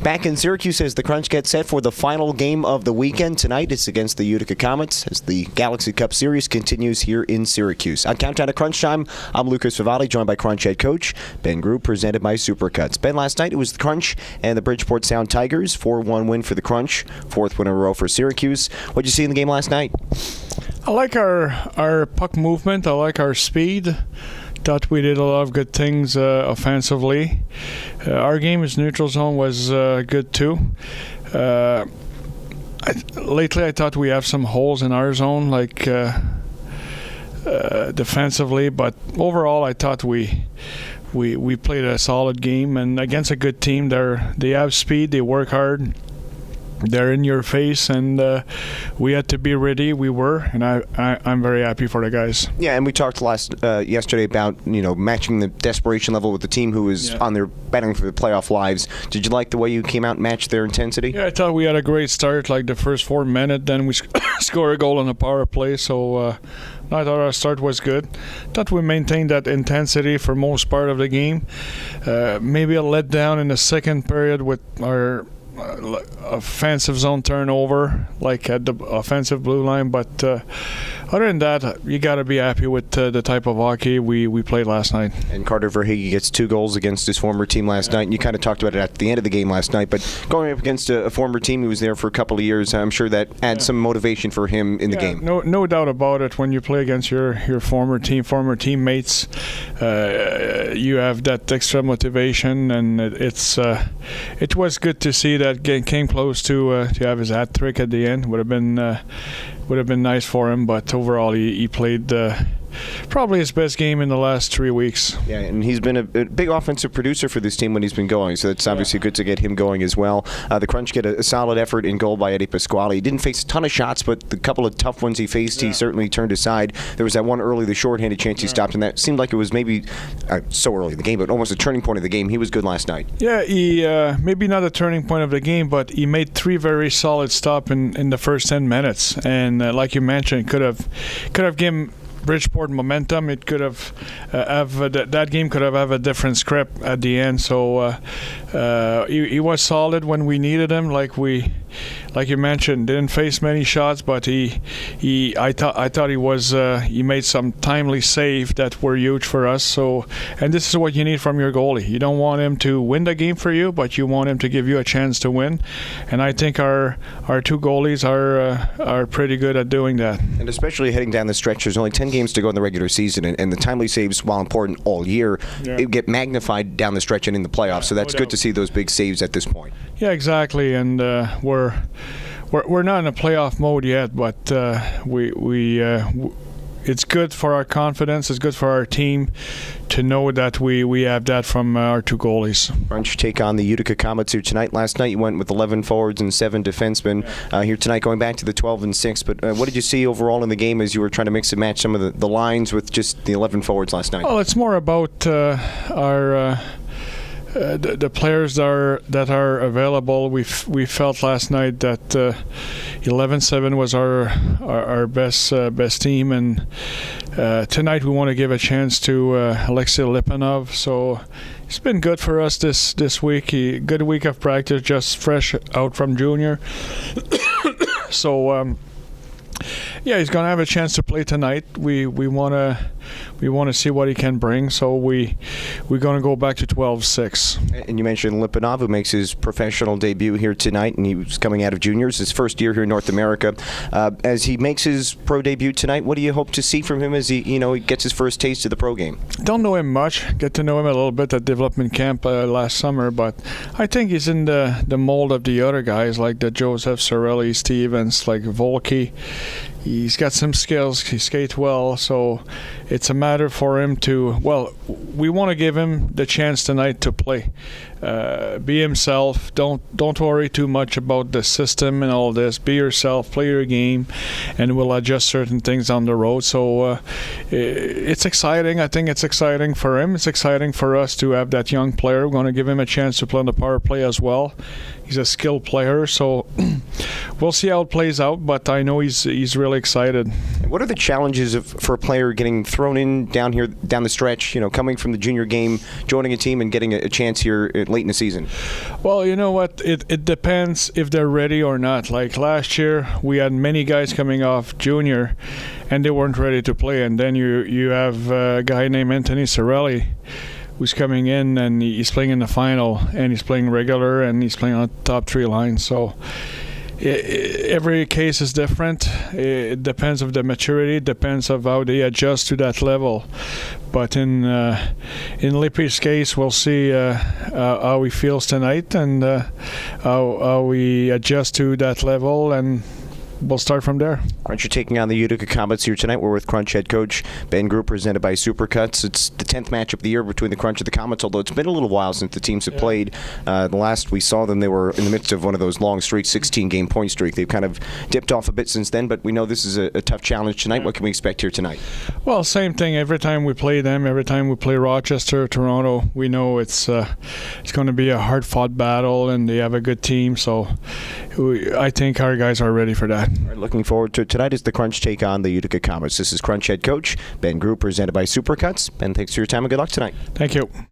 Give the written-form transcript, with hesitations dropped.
Back in Syracuse as the Crunch gets set for the final game of the weekend. Tonight it's against the Utica Comets as the Galaxy Cup Series continues here in Syracuse. On Countdown to Crunch Time, I'm Lukas Favale, joined by Crunch head coach Ben Groulx, presented by Supercuts. Ben, last night it was the Crunch and the Bridgeport Sound Tigers. 4-1 win for the Crunch, fourth win in a row for Syracuse. What did you see in the game last night? I like our puck movement. I like our speed. Thought we did a lot of good things offensively. Our game as neutral zone was good too. Lately, I thought we have some holes in our zone, like defensively. But overall, I thought we played a solid game, and against a good team. They have speed. They work hard. They're in your face, and we had to be ready. We were, and I'm very happy for the guys. Yeah, and we talked yesterday about matching the desperation level with the team who is on their battling for the playoff lives. Did you like the way you came out and matched their intensity? Yeah, I thought we had a great start, like the first 4 minutes. Then we scored a goal on a power play. So I thought our start was good. Thought we maintained that intensity for most part of the game. Maybe a letdown in the second period with our offensive zone turnover, like at the offensive blue line, but other than that, you got to be happy with the type of hockey we played last night. And Carter Verhaeghe gets 2 goals against his former team last night, and you kind of talked about it at the end of the game last night, but going up against a former team who was there for a couple of years, I'm sure that adds some motivation for him in the game. No doubt about it. When you play against your former teammates, you have that extra motivation, and it was good to see that came close to have his hat trick at the end. Would have been nice for him, but overall he played probably his best game in the last 3 weeks. Yeah, and he's been a big offensive producer for this team when he's been going, so it's obviously good to get him going as well. The Crunch get a solid effort in goal by Eddie Pasquale. He didn't face a ton of shots, but the couple of tough ones he faced, he certainly turned aside. There was that one early, the shorthanded chance he stopped, and that seemed like it was maybe so early in the game, but almost a turning point of the game. He was good last night. Yeah, he maybe not a turning point of the game, but he made 3 very solid stops in the first 10 minutes, and like you mentioned, could have given Bridgeport momentum. It could have that game could have a different script at the end. So he was solid when we needed him. Like you mentioned, didn't face many shots, but I thought he made some timely save that were huge for us. So, and this is what you need from your goalie. You don't want him to win the game for you, but you want him to give you a chance to win. And I think our 2 goalies are pretty good at doing that. And especially heading down the stretch, there's only 10 games to go in the regular season, and the timely saves, while important all year, it get magnified down the stretch and in the playoffs. So that's good to see those big saves at this point. Yeah, exactly. And we're not in a playoff mode yet, but it's good for our confidence. It's good for our team to know that we have that from our 2 goalies. Crunch take on the Utica Comets here tonight. Last night you went with 11 forwards and 7 defensemen. Here tonight going back to the 12 and 6. But what did you see overall in the game as you were trying to mix and match some of the lines with just the 11 forwards last night? Well, it's more about our the players that are available. We felt last night that 11-7 was our best team, and tonight we want to give a chance to Alexei Lipanov. So it's been good for us this week. Good week of practice, just fresh out from junior. So yeah, he's gonna have a chance to play tonight. We wanna see what he can bring. So we're gonna go back to 12-6. And you mentioned Lipanov, who makes his professional debut here tonight, and he was coming out of juniors, his first year here in North America. As he makes his pro debut tonight, what do you hope to see from him as he gets his first taste of the pro game? Don't know him much. Get to know him a little bit at development camp last summer, but I think he's in the mold of the other guys, like the Joseph Sorelli, Stevens, like Volke. He's got some skills. He skates well, so it's a matter for him to. Well, we want to give him the chance tonight to play, be himself. Don't worry too much about the system and all this. Be yourself, play your game, and we'll adjust certain things on the road. So it's exciting. I think it's exciting for him. It's exciting for us to have that young player. We're going to give him a chance to play on the power play as well. He's a skilled player, so we'll see how it plays out, but I know he's really excited. What are the challenges for a player getting thrown in down the stretch, coming from the junior game, joining a team and getting a chance here late in the season? Well, you know what? It depends if they're ready or not. Like last year, we had many guys coming off junior, and they weren't ready to play. And then you have a guy named Anthony Cirelli, who's coming in and he's playing in the final, and he's playing regular, and he's playing on the top three lines. So every case is different. It depends of the maturity, depends of how they adjust to that level. But in Lippy's case, we'll see how he feels tonight and how we adjust to that level, and we'll start from there. Aren't you taking on the Utica Comets here tonight? We're with Crunch head coach Ben Groulx, presented by Supercuts. It's the 10th matchup of the year between the Crunch and the Comets, although it's been a little while since the teams have played. The last we saw them, they were in the midst of one of those long streaks, 16-game point streak. They've kind of dipped off a bit since then, but we know this is a tough challenge tonight. What can we expect here tonight? Well, same thing. Every time we play them, every time we play Rochester, Toronto, we know it's going to be a hard-fought battle, and they have a good team, so I think our guys are ready for that. All right, looking forward to it. Tonight is the Crunch take on the Utica Comets. This is Crunch head coach Ben Groulx, presented by Supercuts. Ben, thanks for your time and good luck tonight. Thank you.